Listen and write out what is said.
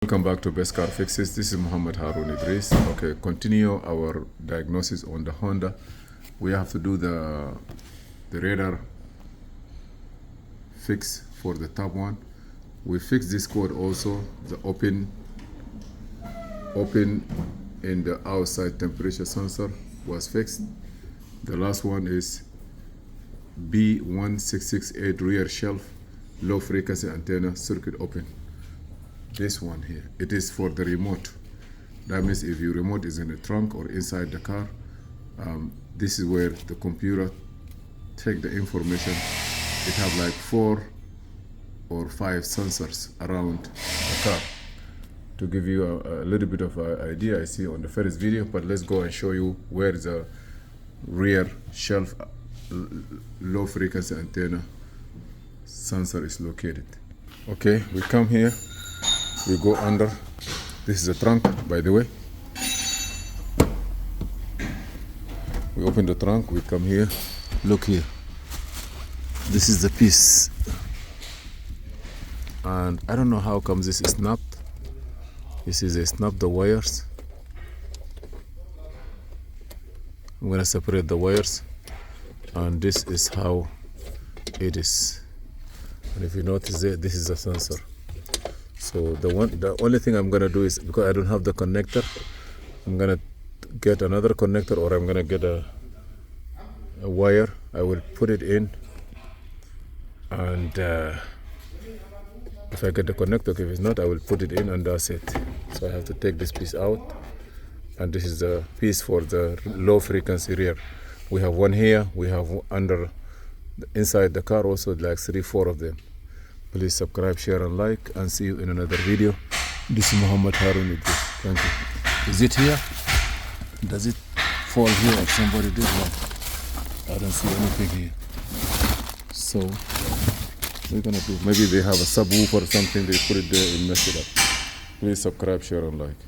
Welcome back to Best Car Fixes. This is Muhammad Harun Idris. Okay, continue our diagnosis on the Honda. We have to do the radar fix for the top one. We fixed this code also, the open in the outside temperature sensor was fixed. The last one is B1668 rear shelf low frequency antenna circuit open. This one here, it is for the remote. That means if your remote is in the trunk or inside the car, this is where the computer take the information. It have like 4 or 5 sensors around the car. To give you a little bit of an idea, I see on the first video, but let's go and show you where the rear shelf low frequency antenna sensor is located. Okay, we come here. We go under. This is the trunk, by the way. We open the trunk, we come here. Look here. This is the piece. And I don't know how come this is snapped. This is a snap the wires. I'm gonna separate the wires. And this is how it is. And if you notice there, this is a sensor. So the only thing I'm gonna do is, because I don't have the connector, I'm gonna get another connector, or I'm gonna get a wire. I will put it in, and if I get the connector, okay, if it's not, I will put it in, and that's it. So I have to take this piece out, and this is the piece for the low frequency rear. We have one here, we have under inside the car also, like 3-4 of them. Please subscribe, share, and like, and see you in another video. This is Muhammad Harun Idris. Thank you. Is it here? Does it fall here like somebody did? No. I don't see anything here. So, we're gonna do, maybe they have a subwoofer or something, they put it there and mess it up. Please subscribe, share, and like.